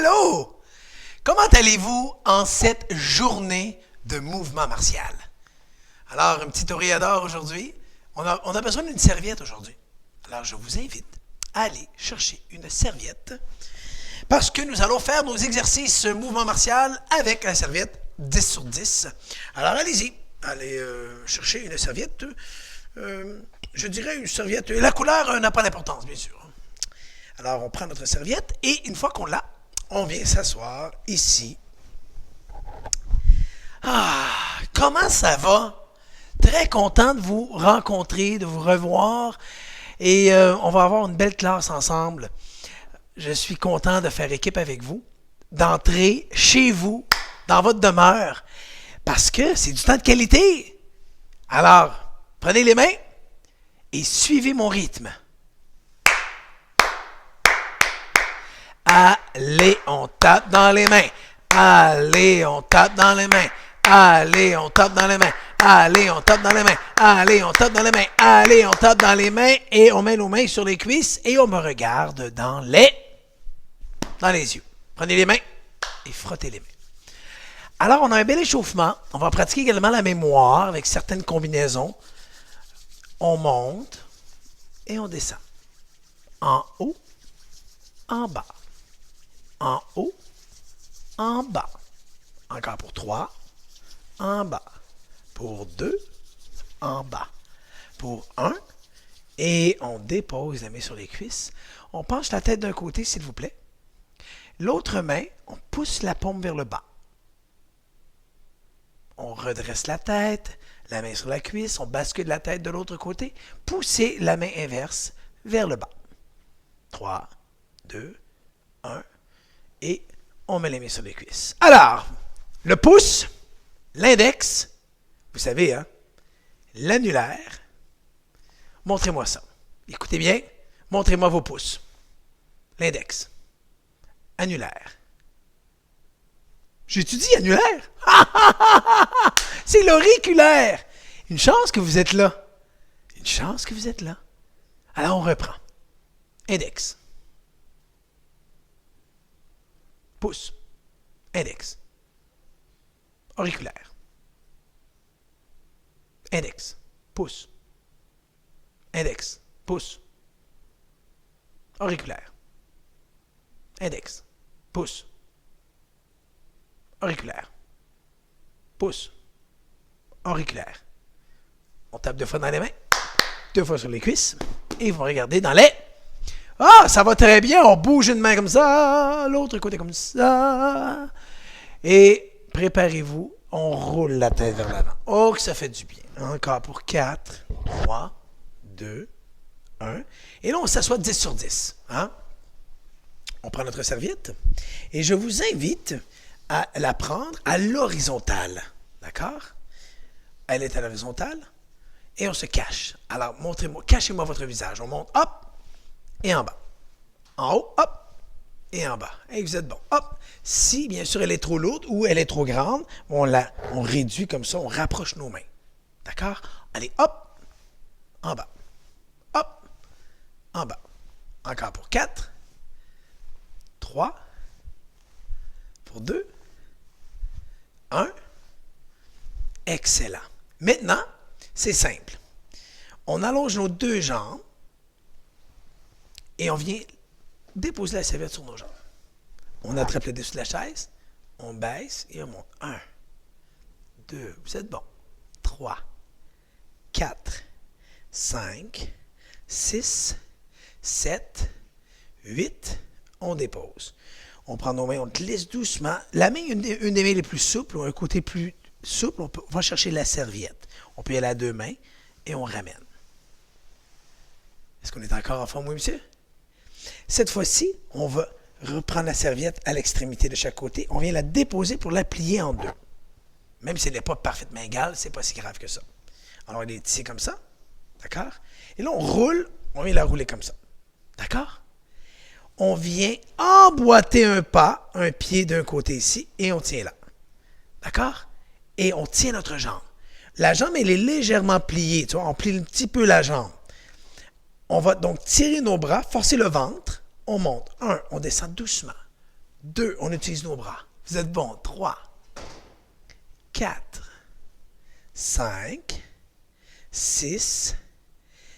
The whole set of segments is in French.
Allô? Comment allez-vous en cette journée de mouvement martial? Alors, un petit toréador aujourd'hui. On a besoin d'une serviette aujourd'hui. Alors, je vous invite à aller chercher une serviette parce que nous allons faire nos exercices mouvement martial avec la serviette 10 sur 10. Alors, allez-y. Allez chercher une serviette. Je dirais une serviette. La couleur n'a pas d'importance, bien sûr. Alors, on prend notre serviette et une fois qu'on l'a, on vient s'asseoir ici. Ah, comment ça va? Très content de vous rencontrer, de vous revoir. Et on va avoir une belle classe ensemble. Je suis content de faire équipe avec vous, d'entrer chez vous, dans votre demeure, parce que c'est du temps de qualité. Alors, prenez les mains et suivez mon rythme. Allez, on tape dans les mains. Allez, on tape dans les mains. Allez, on tape dans les mains. Allez, on tape dans les mains. Allez, on tape dans les mains. Allez, on tape dans les mains. Et on met nos mains sur les cuisses et on me regarde dans les yeux. Prenez les mains et frottez les mains. Alors, on a un bel échauffement. On va pratiquer également la mémoire avec certaines combinaisons. On monte et on descend. En haut, en bas. En haut, en bas. Encore pour 3, en bas. Pour 2, en bas. Pour 1, et on dépose la main sur les cuisses. On penche la tête d'un côté, s'il vous plaît. L'autre main, on pousse la paume vers le bas. On redresse la tête, la main sur la cuisse, on bascule la tête de l'autre côté. Poussez la main inverse vers le bas. 3, 2, 1. Et on met les mains sur les cuisses. Alors, le pouce, l'index, vous savez, hein, l'annulaire. Montrez-moi ça. Écoutez bien, montrez-moi vos pouces. L'index, annulaire. J'ai-tu dit annulaire? C'est l'auriculaire. Une chance que vous êtes là. Une chance que vous êtes là. Alors, on reprend. Index. Pouce, index, auriculaire, index, pouce, index, pouce, auriculaire, index, pouce, auriculaire, pouce, auriculaire. On tape 2 fois dans les mains, 2 fois sur les cuisses, et vous regardez dans les... Ah, ça va très bien, on bouge une main comme ça, l'autre côté comme ça. Et préparez-vous, on roule la tête vers l'avant. Oh, que ça fait du bien. Encore pour 4, 3, 2, 1. Et là, on s'assoit 10 sur 10. Hein? On prend notre serviette et je vous invite à la prendre à l'horizontale. D'accord? Elle est à l'horizontale et on se cache. Alors, montrez-moi, cachez-moi votre visage. On monte, hop! Et en bas. En haut, hop, et en bas. Et vous êtes bon. Hop. Si, bien sûr, elle est trop lourde ou elle est trop grande, on réduit comme ça, on rapproche nos mains. D'accord? Allez, hop, en bas. Hop, en bas. Encore pour 4, 3, pour 2, 1. Excellent. Maintenant, c'est simple. On allonge nos 2 jambes. Et on vient déposer la serviette sur nos jambes. On attrape le dessus de la chaise, on baisse et on monte. 1, 2, vous êtes bon. 3, 4, 5, 6, 7, 8. On dépose. On prend nos mains, on glisse doucement. La main, une des mains les plus souples, ou un côté plus souple, on va chercher la serviette. On peut y aller à 2 mains et on ramène. Est-ce qu'on est encore en forme, oui, monsieur? Cette fois-ci, on va reprendre la serviette à l'extrémité de chaque côté. On vient la déposer pour la plier en 2. Même si elle n'est pas parfaitement égale, c'est pas si grave que ça. Alors, elle est tissée comme ça. D'accord? Et là, on roule. On vient la rouler comme ça. D'accord? On vient emboîter un pas, un pied d'un côté ici, et on tient là. D'accord? Et on tient notre jambe. La jambe, elle est légèrement pliée. Tu vois, on plie un petit peu la jambe. On va donc tirer nos bras, forcer le ventre. On monte. 1, on descend doucement. 2, on utilise nos bras. Vous êtes bon. 3, 4, 5, 6,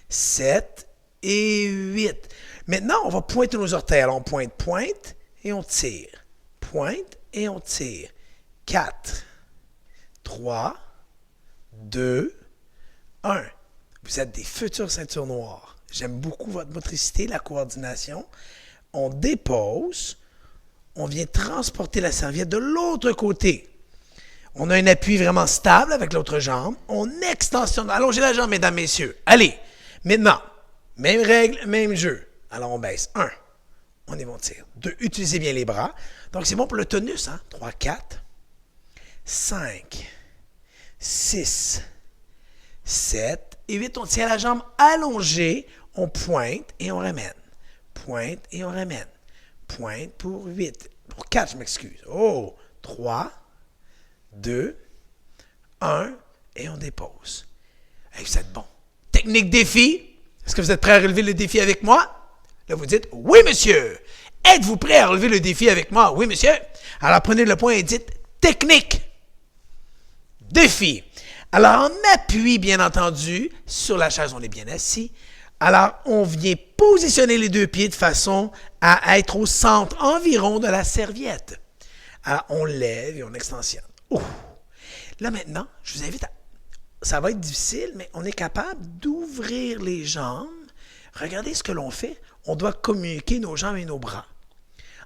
7 et 8. Maintenant, on va pointer nos orteils. Alors, on pointe, pointe et on tire. Pointe et on tire. 4, 3, 2, 1. Vous êtes des futures ceintures noires. J'aime beaucoup votre motricité, la coordination. On dépose. On vient transporter la serviette de l'autre côté. On a un appui vraiment stable avec l'autre jambe. On extensionne. Allongez la jambe, mesdames, messieurs. Allez. Maintenant, même règle, même jeu. Alors, on baisse. 1. On émontire. 2. Utilisez bien les bras. Donc, c'est bon pour le tonus. 3, 4, 5, 6, 7 et 8. On tient la jambe allongée. On pointe et on ramène. Pointe et on ramène. Pointe pour 8. Pour 4, je m'excuse. 3, 2, 1 et on dépose. Hey, vous êtes bon. Technique défi. Est-ce que vous êtes prêt à relever le défi avec moi? Là, vous dites, oui, monsieur. Êtes-vous prêt à relever le défi avec moi? Oui, monsieur. Alors, prenez le point et dites, technique. Défi. Alors, on appuie, bien entendu, sur la chaise, on est bien assis. Alors, on vient positionner les deux pieds de façon à être au centre environ de la serviette. Alors, on lève et on extensionne. Là, maintenant, je vous invite à... Ça va être difficile, mais on est capable d'ouvrir les jambes. Regardez ce que l'on fait. On doit communiquer nos jambes et nos bras.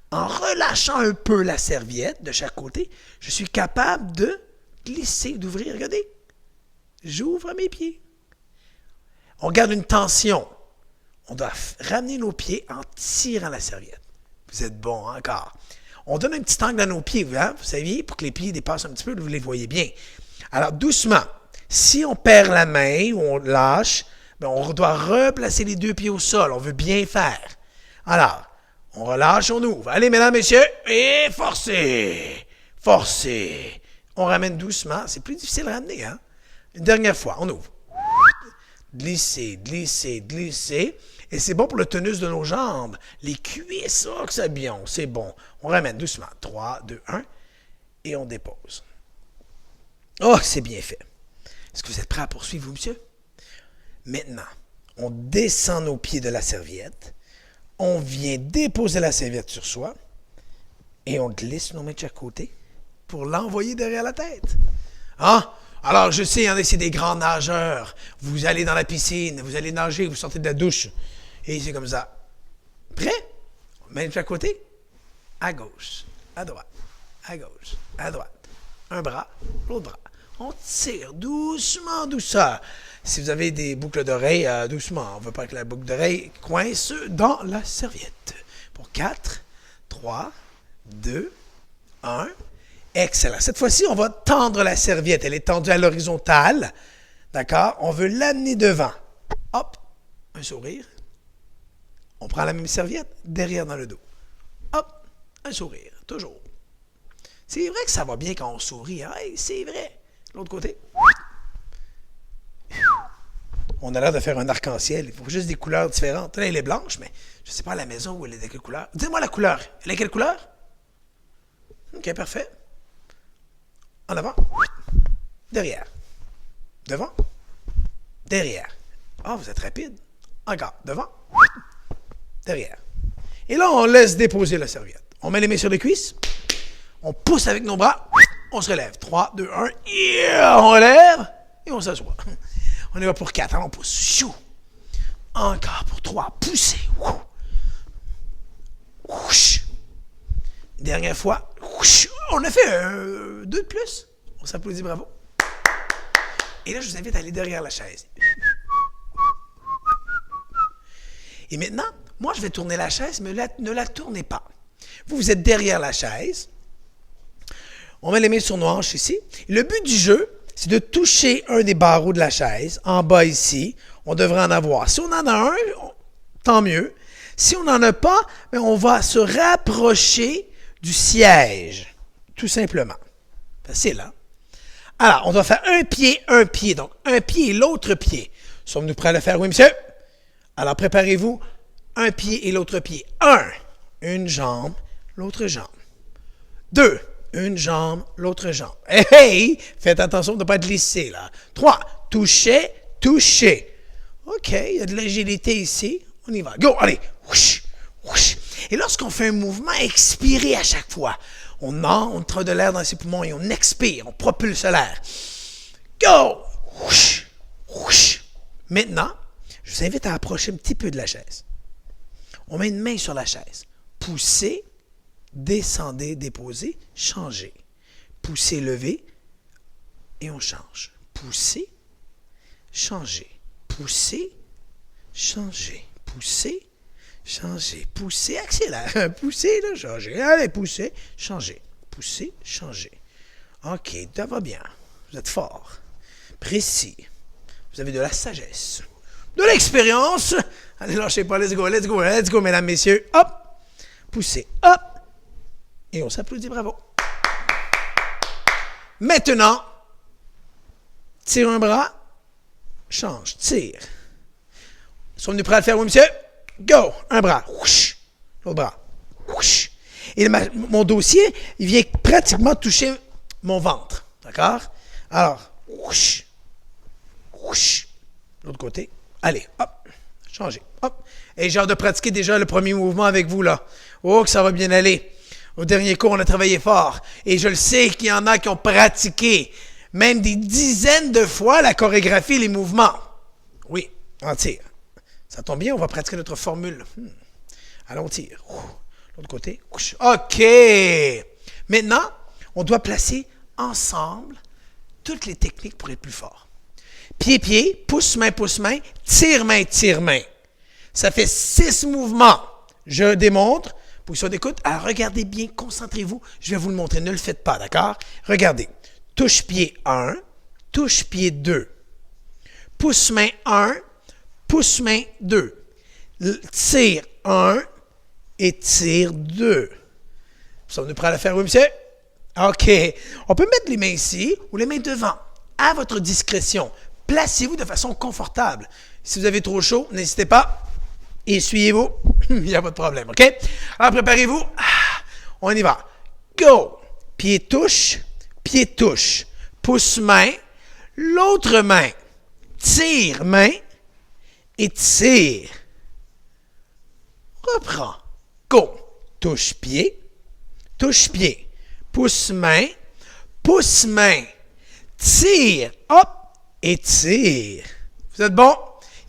En relâchant un peu la serviette de chaque côté, je suis capable de glisser, d'ouvrir. Regardez. J'ouvre mes pieds. On garde une tension. On doit ramener nos pieds en tirant la serviette. Vous êtes bon encore. On donne un petit angle à nos pieds, vous savez, pour que les pieds dépassent un petit peu, vous les voyez bien. Alors, doucement. Si on perd la main ou on lâche, bien, on doit replacer les deux pieds au sol. On veut bien faire. Alors, on relâche, on ouvre. Allez, mesdames, messieurs, et forcez. Forcez. On ramène doucement. C'est plus difficile à ramener, hein? Une dernière fois, on ouvre. Glisser, glisser, glisser. Et c'est bon pour le tonus de nos jambes. Les cuisses, que c'est bien, c'est bon. On ramène doucement. 3, 2, 1. Et on dépose. C'est bien fait. Est-ce que vous êtes prêts à poursuivre, vous, monsieur? Maintenant, on descend nos pieds de la serviette. On vient déposer la serviette sur soi. Et on glisse nos mains de chaque côté pour l'envoyer derrière la tête. Alors, je sais, c'est des grands nageurs. Vous allez dans la piscine, vous allez nager, vous sortez de la douche. Et c'est comme ça. Prêt? Main de chaque côté. À gauche, à droite, à gauche, à droite. Un bras, l'autre bras. On tire doucement, douceur. Si vous avez des boucles d'oreilles, doucement. On ne veut pas que la boucle d'oreille coince dans la serviette. Pour 4, 3, 2, 1. Excellent. Cette fois-ci, on va tendre la serviette. Elle est tendue à l'horizontale. D'accord? On veut l'amener devant. Hop, un sourire. On prend la même serviette, derrière dans le dos. Hop, un sourire, toujours. C'est vrai que ça va bien quand on sourit. Hein? Hey, c'est vrai. L'autre côté. On a l'air de faire un arc-en-ciel. Il faut juste des couleurs différentes. Là, elle est blanche, mais je ne sais pas à la maison où elle est de quelle couleur. Dis-moi la couleur. Elle est quelle couleur? OK, parfait. En avant. Derrière. Devant. Derrière. Vous êtes rapide. Encore. Devant. Derrière. Et là, on laisse déposer la serviette. On met les mains sur les cuisses. On pousse avec nos bras. On se relève. 3, 2, 1. Yeah! On relève. Et on s'assoit. On y va pour 4. On pousse. Chou. Encore pour 3. Poussez. Ouch. Dernière fois. Ouch. On a fait 2 de plus. On s'applaudit, bravo. Et là, je vous invite à aller derrière la chaise. Et maintenant, moi, je vais tourner la chaise, mais ne la tournez pas. Vous êtes derrière la chaise. On met les mains sur nos hanches ici. Et le but du jeu, c'est de toucher un des barreaux de la chaise, en bas ici. On devrait en avoir. Si on en a un, tant mieux. Si on n'en a pas, bien, on va se rapprocher du siège, tout simplement. Facile, hein? Alors, on doit faire un pied. Donc, un pied et l'autre pied. Sommes-nous prêts à le faire, oui, monsieur? Alors, préparez-vous. Un pied et l'autre pied. Une jambe, l'autre jambe. 2. Une jambe, l'autre jambe. Hey, hey! Faites attention de ne pas être lissé, là. 3. Toucher, toucher. OK, il y a de l'agilité ici. On y va. Go, allez. Whoosh, whoosh. Et lorsqu'on fait un mouvement, expirez à chaque fois. On entre de l'air dans ses poumons et on expire, on propulse l'air. Go! Whoosh, whoosh. Maintenant, je vous invite à approcher un petit peu de la chaise. On met une main sur la chaise. Poussez, descendez, déposez, changez. Poussez, levez et on change. Poussez, changez. Poussez, changez. Poussez, changez. Poussez, accélère. Poussez, là, changez. Allez, poussez, changez. Poussez, changez. OK, ça va bien. Vous êtes fort, précis. Vous avez de la sagesse, de l'expérience. Allez, lâchez pas, let's go, let's go, let's go, mesdames, messieurs. Hop, poussez, hop. Et on s'applaudit, bravo. Maintenant, tire un bras, change, tire. Sont-nous prêts à le faire, oui, monsieur? Go! Un bras. Whoosh. L'autre bras. Whoosh. Et mon dossier, il vient pratiquement toucher mon ventre. D'accord? Alors, whoosh. Whoosh. L'autre côté. Allez, hop. Changez. Hop. Et j'ai hâte de pratiquer déjà le premier mouvement avec vous, là. Oh, que ça va bien aller. Au dernier cours, on a travaillé fort. Et je le sais qu'il y en a qui ont pratiqué même des dizaines de fois la chorégraphie, les mouvements. Oui, on tire. Ça tombe bien, on va pratiquer notre formule. Allons, on tire. L'autre côté. OK. Maintenant, on doit placer ensemble toutes les techniques pour être plus fort. Pied-pied, pouce-main, pouce-main, tire-main, tire-main. Ça fait 6 mouvements. Je démontre. Position d'écoute. Alors, regardez bien, concentrez-vous. Je vais vous le montrer. Ne le faites pas, d'accord? Regardez. Touche-pied 1, touche-pied 2. Pouce-main 1, pouce-main 2. Tire 1 et tire 2. Sommes-nous prêts à le faire, oui, monsieur? OK. On peut mettre les mains ici ou les mains devant. À votre discrétion. Placez-vous de façon confortable. Si vous avez trop chaud, n'hésitez pas. Essuyez-vous. Il n'y a pas de problème, OK? Alors, préparez-vous. On y va. Go! Pied touche, pied touche. Pouce-main, l'autre main. Tire, main et tire. Reprends. Go! Touche-pied, touche-pied. Pouce-main, pouce-main. Tire, hop, et tire. Vous êtes bon?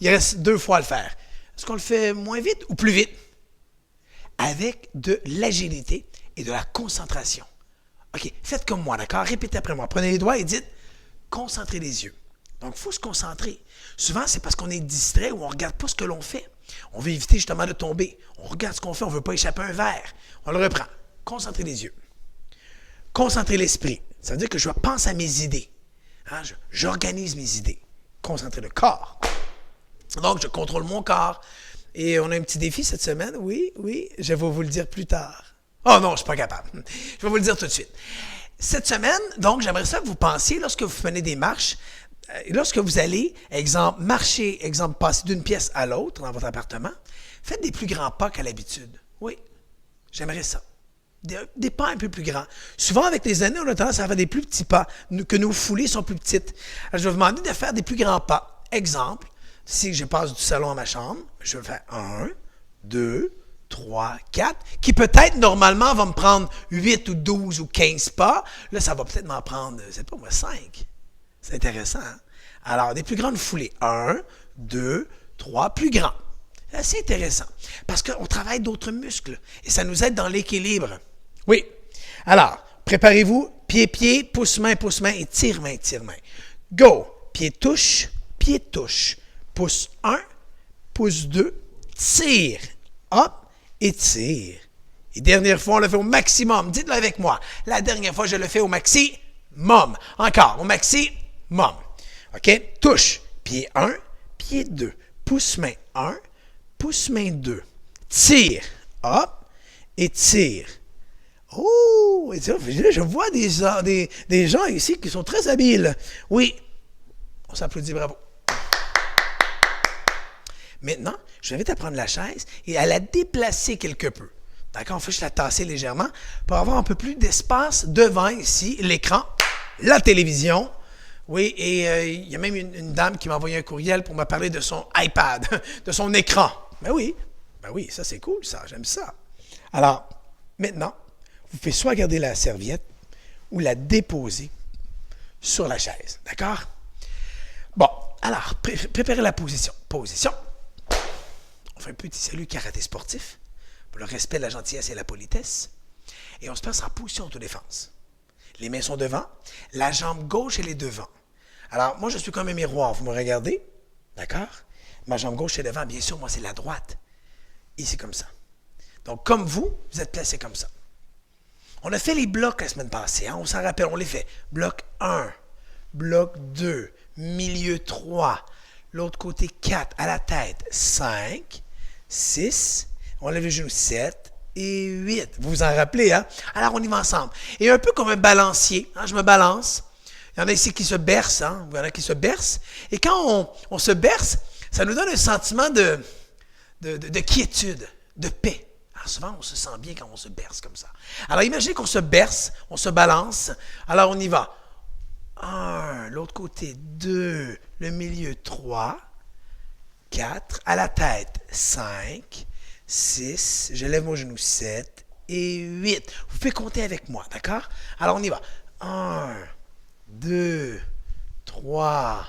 Il reste 2 fois à le faire. Est-ce qu'on le fait moins vite ou plus vite? Avec de l'agilité et de la concentration. OK, faites comme moi, d'accord? Répétez après moi. Prenez les doigts et dites « concentrez les yeux ». Donc, il faut se concentrer. Souvent, c'est parce qu'on est distrait ou on ne regarde pas ce que l'on fait. On veut éviter justement de tomber. On regarde ce qu'on fait, on ne veut pas échapper à un verre. On le reprend. Concentrez les yeux. Concentrez l'esprit. Ça veut dire que je pense à mes idées. Hein? J'organise mes idées. Concentrer le corps. Donc, je contrôle mon corps. Et on a un petit défi cette semaine. Oui, je vais vous le dire plus tard. Oh non, je ne suis pas capable. Je vais vous le dire tout de suite. Cette semaine, donc, j'aimerais ça que vous pensiez, lorsque vous prenez des marches, lorsque vous allez, exemple, marcher, exemple, passer d'une pièce à l'autre dans votre appartement, faites des plus grands pas qu'à l'habitude. Oui, j'aimerais ça. Des pas un peu plus grands. Souvent, avec les années, on a tendance à faire des plus petits pas, que nos foulées sont plus petites. Alors, je vais vous demander de faire des plus grands pas. Exemple, si je passe du salon à ma chambre, je vais faire 1, 2, 3, 4, qui peut-être, normalement, va me prendre 8 ou 12 ou 15 pas. Là, ça va peut-être m'en prendre, je sais pas moi, 5. C'est intéressant, hein? Alors, des plus grandes foulées. 1, 2, 3, plus grand. C'est intéressant, parce qu'on travaille d'autres muscles, et ça nous aide dans l'équilibre. Oui. Alors, préparez-vous, pied-pied, pouce-main, et tire-main, tire-main. Go! Pied touche, pouce 1, pouce 2, tire, hop, et tire. Et dernière fois, on le fait au maximum. Dites-le avec moi. La dernière fois, je le fais au maximum. Encore, au maximum. OK? Touche, pied 1, pied 2, pouce-main 1, pouce-main 2. Tire, hop, et tire. Oh, je vois des gens ici qui sont très habiles. Oui, on s'applaudit, bravo. Maintenant, je vous invite à prendre la chaise et à la déplacer quelque peu. D'accord? On fait juste la tasser légèrement pour avoir un peu plus d'espace devant ici, l'écran, la télévision. Oui, et il y a même une dame qui m'a envoyé un courriel pour me parler de son iPad, de son écran. Ben oui, ça c'est cool, ça, j'aime ça. Alors, maintenant, vous pouvez soit garder la serviette ou la déposer sur la chaise, d'accord? Bon, alors, préparez la position. Position. On fait un petit salut karaté sportif pour le respect, la gentillesse et la politesse. Et on se place en position d'autodéfense. Les mains sont devant, la jambe gauche elle est devant. Alors, moi, je suis comme un miroir. Vous me regardez, d'accord? Ma jambe gauche est devant. Bien sûr, moi, c'est la droite. Ici, comme ça. Donc, comme vous êtes placé comme ça. On a fait les blocs la semaine passée. Hein? On s'en rappelle, on les fait. Bloc 1, bloc 2, milieu 3, l'autre côté 4, à la tête 5, 6, on lève les genoux 7 et 8. Vous vous en rappelez, hein? Alors, on y va ensemble. Et un peu comme un balancier. Hein? Je me balance. Il y en a ici qui se bercent, hein? Il y en a qui se bercent. Et quand on se berce, ça nous donne un sentiment de quiétude, de paix. Alors souvent, on se sent bien quand on se berce comme ça. Alors imaginez qu'on se berce, on se balance. Alors on y va. 1, l'autre côté 2, le milieu 3, 4, à la tête 5, 6, je lève mon genou 7 et 8. Vous pouvez compter avec moi, d'accord? Alors on y va. 1, 2, 3,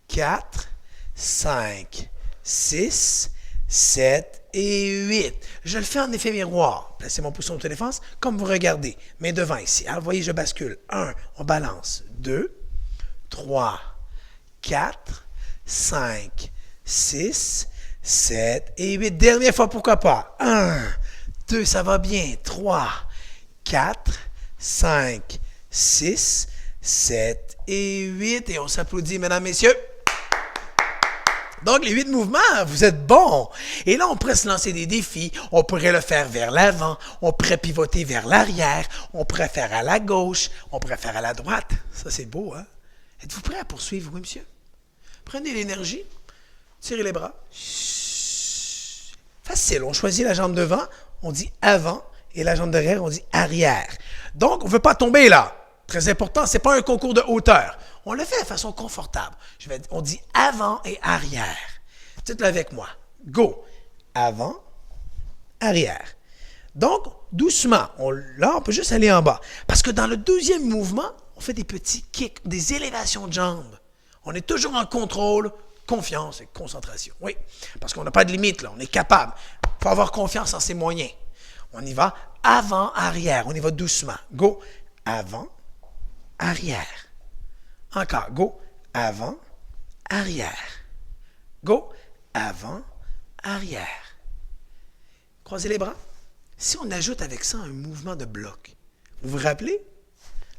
4, 5, 6, 7 et 8. Je le fais en effet miroir. Placez mon pouce en autodéfense comme vous regardez. Main devant ici. Alors, vous voyez, je bascule. 1, on balance. 2, 3, 4, 5, 6, 7 et 8. Dernière fois, pourquoi pas? 1, 2, ça va bien. 3, 4, 5, 6, 7 et 8. Et on s'applaudit, mesdames, messieurs. Donc, les 8 mouvements, vous êtes bons. Et là, on pourrait se lancer des défis. On pourrait le faire vers l'avant. On pourrait pivoter vers l'arrière. On pourrait faire à la gauche. On pourrait faire à la droite. Ça, c'est beau, hein? Êtes-vous prêt à poursuivre, oui, monsieur? Prenez l'énergie. Tirez les bras. Chut. Facile. On choisit la jambe devant. On dit avant. Et la jambe derrière, on dit arrière. Donc, on ne veut pas tomber là. Très important, ce n'est pas un concours de hauteur. On le fait de façon confortable. On dit avant et arrière. Dites-le avec moi. Go. Avant, arrière. Donc, doucement. Là, on peut juste aller en bas. Parce que dans le deuxième mouvement, on fait des petits kicks, des élévations de jambes. On est toujours en contrôle, confiance et concentration. Oui, parce qu'on n'a pas de limite, là. On est capable. Il faut avoir confiance en ses moyens. On y va avant, arrière. On y va doucement. Go. Avant, arrière. Encore. Go. Avant, arrière. Go. Avant, arrière. Croisez les bras. Si on ajoute avec ça un mouvement de bloc, vous vous rappelez?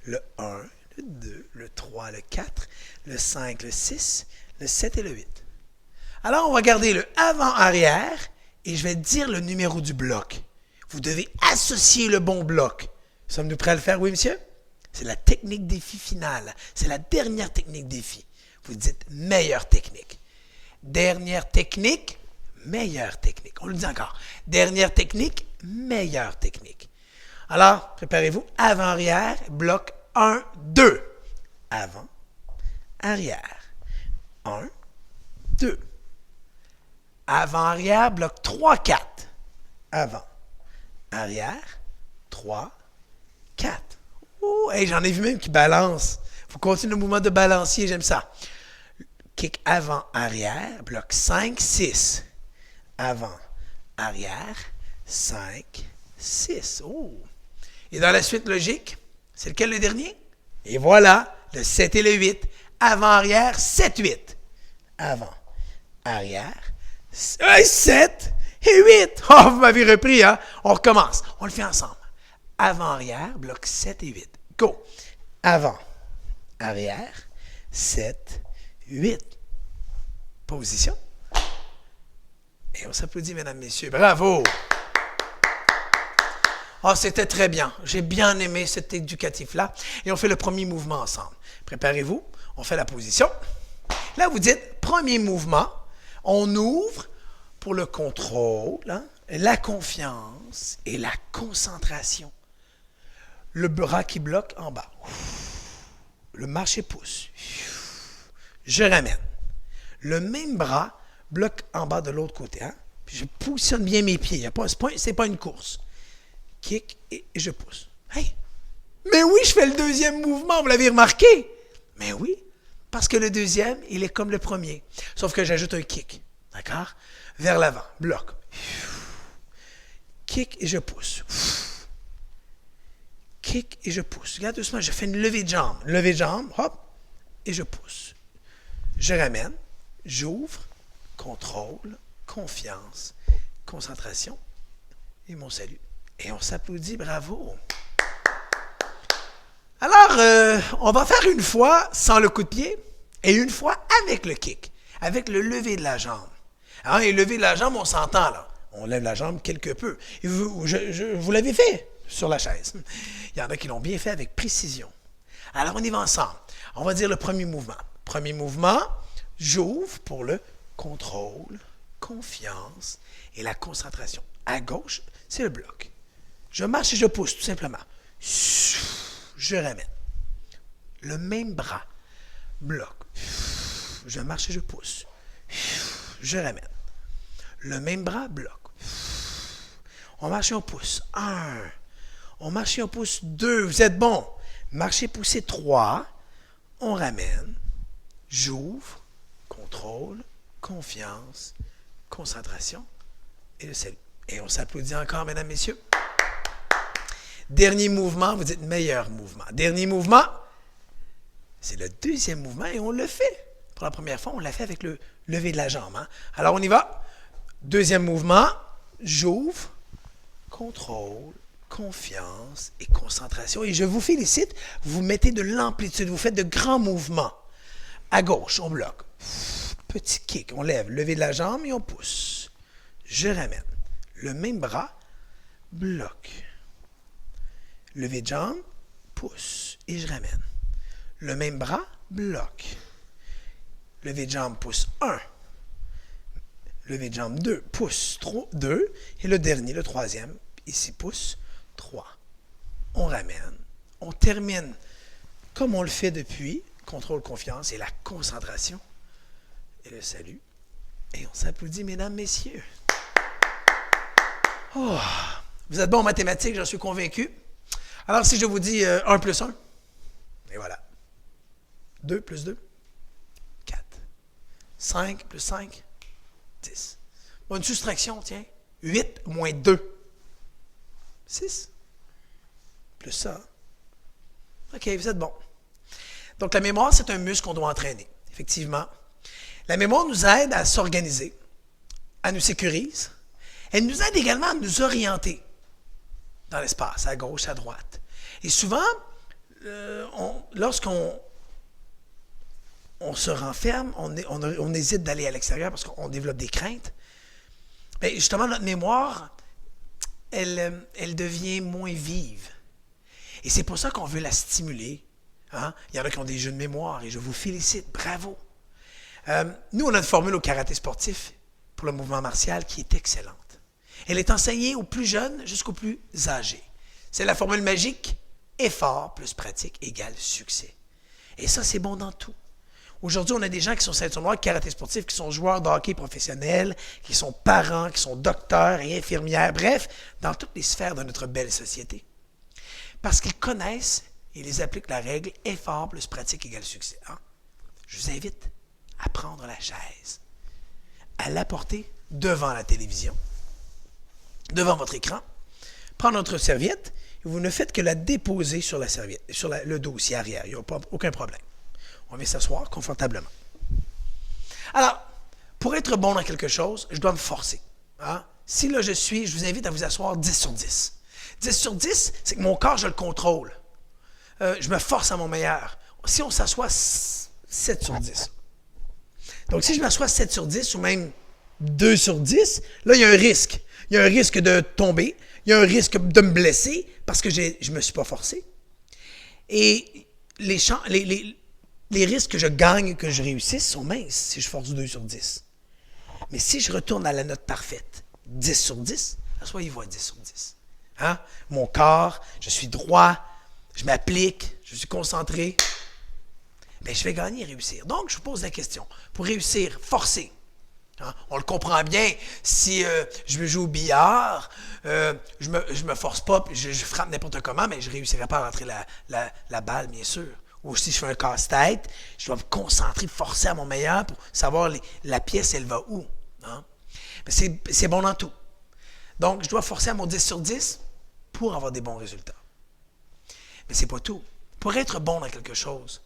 Le 1, le 2, le 3, le 4, le 5, le 6, le 7 et le 8. Alors, on va garder le avant-arrière et je vais dire le numéro du bloc. Vous devez associer le bon bloc. Sommes-nous prêts à le faire, oui, monsieur? C'est la technique défi finale. C'est la dernière technique défi. Vous dites meilleure technique. Dernière technique, meilleure technique. On le dit encore. Dernière technique, meilleure technique. Alors, préparez-vous. Avant-arrière, bloc 1, 2. Avant, arrière. 1, 2. Avant-arrière, bloc 3, 4. Avant, arrière, 3, 4. Oh, hey, j'en ai vu même qui balancent. Vous continuez le mouvement de balancier, j'aime ça. Kick avant, arrière, bloc 5, 6. Avant, arrière, 5, 6. Oh! Et dans la suite logique, c'est lequel le dernier? Et voilà, le 7 et le 8. Avant, arrière, 7, 8. Avant, arrière, 7 et 8. Oh, vous m'avez repris, hein? On recommence. On le fait ensemble. Avant, arrière, bloc 7 et 8. Go. Avant, arrière, 7, 8. Position. Et on s'applaudit, mesdames, messieurs. Bravo! Oh, c'était très bien. J'ai bien aimé cet éducatif-là. Et on fait le premier mouvement ensemble. Préparez-vous. On fait la position. Là, vous dites, premier mouvement, on ouvre pour le contrôle. Hein? la confiance et la concentration. Le bras qui bloque en bas. Le marché pousse. Je ramène. Le même bras bloque en bas de l'autre côté. Hein? Puis je positionne bien mes pieds. Ce n'est pas une course. Kick et je pousse. Hey! Mais oui, je fais le deuxième mouvement, vous l'avez remarqué? Mais oui, parce que le deuxième, il est comme le premier. Sauf que j'ajoute un kick. D'accord? Vers l'avant. Bloc. Kick et je pousse. Kick et je pousse. Regarde doucement, je fais une levée de jambe. Levée de jambe, hop, et je pousse. Je ramène, j'ouvre, contrôle, confiance, concentration et mon salut. Et on s'applaudit, bravo. Alors, on va faire une fois sans le coup de pied et une fois avec le kick, avec le lever de la jambe. Alors, et lever de la jambe, on s'entend là. On lève la jambe quelque peu. Et vous l'avez fait sur la chaise. Il y en a qui l'ont bien fait avec précision. Alors, on y va ensemble. On va dire le premier mouvement. Premier mouvement, j'ouvre pour le contrôle, confiance et la concentration. À gauche, c'est le bloc. Je marche et je pousse, tout simplement. Je ramène. Le même bras, bloc. Je marche et je pousse. Je ramène. Le même bras, bloc. On marche et on pousse. 1. On marche et on pousse. 2. Vous êtes bon. Marchez, poussez. 3. On ramène. J'ouvre. Contrôle. Confiance. Concentration. Et le salut. Et on s'applaudit encore, mesdames, messieurs. Dernier mouvement, vous dites meilleur mouvement. Dernier mouvement, c'est le deuxième mouvement et on le fait. Pour la première fois, on l'a fait avec le lever de la jambe. Hein? Alors, on y va. Deuxième mouvement, j'ouvre, contrôle, confiance et concentration. Et je vous félicite, vous mettez de l'amplitude, vous faites de grands mouvements. À gauche, on bloque. Petit kick, on lève, lever de la jambe et on pousse. Je ramène. Le même bras, bloque. Lever de jambe, pousse et je ramène. Le même bras, bloque. Lever de jambe, pousse 1. Lever de jambe 2, pousse 2. Et le dernier, le troisième, ici pousse 3. On ramène. On termine comme on le fait depuis. Contrôle, confiance et la concentration. Et le salut. Et on s'applaudit, mesdames, messieurs. Oh, vous êtes bons en mathématiques, j'en suis convaincu. Alors, si je vous dis 1 plus 1, et voilà. 2 plus 2, 4. 5 plus 5, 10. Bon, une soustraction, tiens. 8 moins 2, 6. Plus ça. OK, vous êtes bons. Donc, la mémoire, c'est un muscle qu'on doit entraîner, effectivement. La mémoire nous aide à s'organiser, elle nous sécurise. Elle nous aide également à nous orienter dans l'espace, à gauche, à droite. Et souvent, lorsqu'on se renferme, on hésite d'aller à l'extérieur parce qu'on développe des craintes. Bien, justement, notre mémoire, elle devient moins vive. Et c'est pour ça qu'on veut la stimuler. Hein? Il y en a qui ont des jeux de mémoire et je vous félicite, bravo. Nous, on a une formule au karaté sportif pour le mouvement martial qui est excellente. Elle est enseignée aux plus jeunes jusqu'aux plus âgés. C'est la formule magique, effort plus pratique égale succès. Et ça, c'est bon dans tout. Aujourd'hui, on a des gens qui sont ceinture noire de karaté sportif, qui sont joueurs de hockey professionnels, qui sont parents, qui sont docteurs et infirmières, bref, dans toutes les sphères de notre belle société. Parce qu'ils connaissent et ils appliquent la règle effort plus pratique égale succès. Hein? Je vous invite à prendre la chaise, à la porter devant la télévision, devant votre écran, prendre notre serviette, et vous ne faites que la déposer sur la serviette, sur le dossier arrière. Il n'y a aucun problème. On vient s'asseoir confortablement. Alors, pour être bon dans quelque chose, je dois me forcer. Hein? Si là je vous invite à vous asseoir 10 sur 10. 10 sur 10, c'est que mon corps, je le contrôle. Je me force à mon meilleur. Si on s'assoit 7 sur 10. Donc, si je m'assois 7 sur 10 ou même 2 sur 10, là, il y a un risque. Il y a un risque de tomber. Il y a un risque de me blesser parce que je ne me suis pas forcé. Et les risques que je gagne, que je réussisse, sont minces si je force 2 sur 10. Mais si je retourne à la note parfaite, 10 sur 10, asseyez-vous à 10 sur 10. Hein? Mon corps, je suis droit, je m'applique, je suis concentré. Bien, je vais gagner et réussir. Donc, je vous pose la question. Pour réussir, forcer. Hein? On le comprend bien. Si je me joue au billard, je me force pas, puis je frappe n'importe comment, mais je ne réussirai pas à rentrer la balle, bien sûr. Ou si je fais un casse-tête, je dois me concentrer, forcer à mon meilleur pour savoir la pièce, elle va où. Hein? Mais c'est bon dans tout. Donc, je dois forcer à mon 10 sur 10 pour avoir des bons résultats. Mais c'est pas tout. Pour être bon dans quelque chose,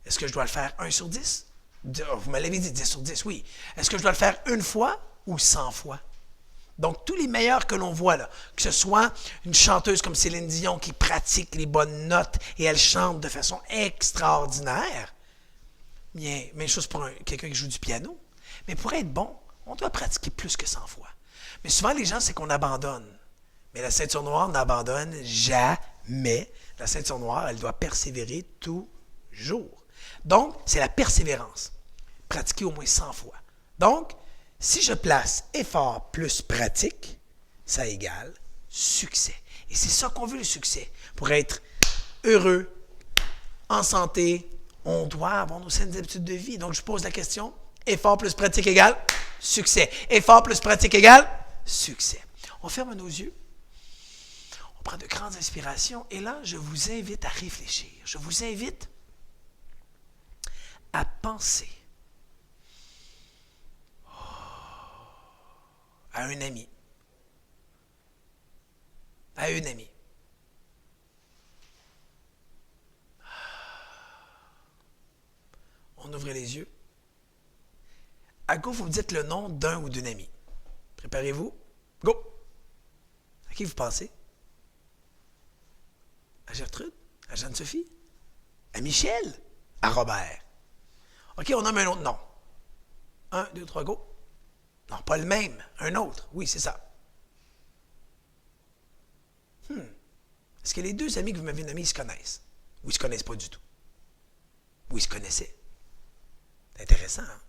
est-ce que je dois le faire 1 sur 10? Vous me l'avez dit, 10 sur 10, oui. Est-ce que je dois le faire une fois ou 100 fois? Donc, tous les meilleurs que l'on voit, là, que ce soit une chanteuse comme Céline Dion qui pratique les bonnes notes et elle chante de façon extraordinaire, bien, même chose pour quelqu'un qui joue du piano. Mais pour être bon, on doit pratiquer plus que 100 fois. Mais souvent, les gens, c'est qu'on abandonne. Mais la ceinture noire n'abandonne jamais. La ceinture noire, elle doit persévérer toujours. Donc, c'est la persévérance. Pratiquer au moins 100 fois. Donc, si je place effort plus pratique, ça égale succès. Et c'est ça qu'on veut, le succès. Pour être heureux, en santé, on doit avoir nos saines habitudes de vie. Donc, je pose la question, effort plus pratique égale succès. Effort plus pratique égale succès. On ferme nos yeux. On prend de grandes inspirations. Et là, je vous invite à réfléchir. Je vous invite à penser à un ami. À une amie. On ouvre les yeux. À go, vous me dites le nom d'un ou d'une amie. Préparez-vous. Go! À qui vous pensez? À Gertrude? À Jeanne-Sophie? À Michel? À Robert? OK, on nomme un autre nom. 1, 2, 3, go. Non, pas le même. Un autre. Oui, c'est ça. Est-ce que les deux amis que vous m'avez nommés, ils se connaissent? Ou ils ne se connaissent pas du tout? Ou ils se connaissaient? C'est intéressant, hein?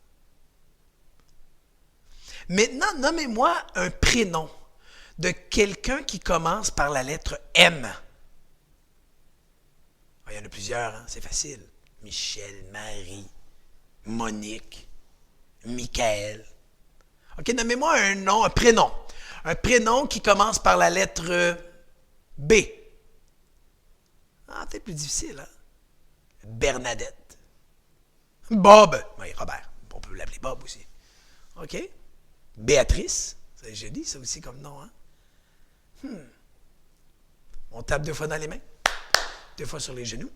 Maintenant, nommez-moi un prénom de quelqu'un qui commence par la lettre M. Ah, il y en a plusieurs, hein? C'est facile. Michel, Marie, Monique, Michael. OK, nommez-moi un nom, un prénom. Un prénom qui commence par la lettre B. Ah, peut-être plus difficile, hein? Bernadette. Bob. Oui, Robert. On peut l'appeler Bob aussi. OK? Béatrice. C'est joli, ça aussi, comme nom, hein? On tape 2 fois dans les mains, 2 fois sur les genoux.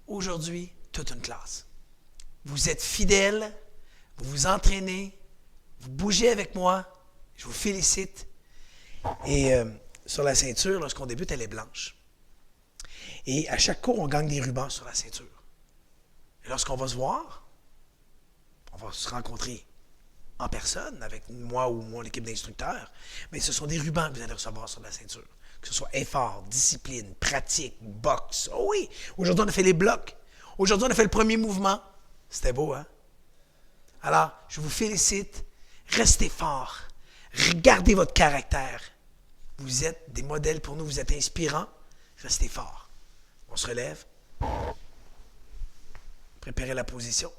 Aujourd'hui, toute une classe. Vous êtes fidèles, vous vous entraînez, vous bougez avec moi, je vous félicite. Et sur la ceinture, lorsqu'on débute, elle est blanche. Et à chaque cours, on gagne des rubans sur la ceinture. Et lorsqu'on va se voir, on va se rencontrer en personne avec moi ou mon équipe d'instructeurs, mais ce sont des rubans que vous allez recevoir sur la ceinture. Que ce soit effort, discipline, pratique, boxe. Oh oui! Aujourd'hui, on a fait les blocs. Aujourd'hui, on a fait le premier mouvement. C'était beau, hein? Alors, je vous félicite. Restez forts. Regardez votre caractère. Vous êtes des modèles pour nous. Vous êtes inspirants. Restez forts. On se relève. Préparez la position.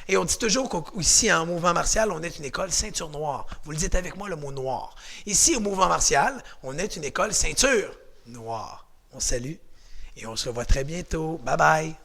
Et on dit toujours qu'ici, en mouvement martial, on est une école ceinture noire. Vous le dites avec moi, le mot noir. Ici, au mouvement martial, on est une école ceinture noire. On salue et on se revoit très bientôt. Bye bye.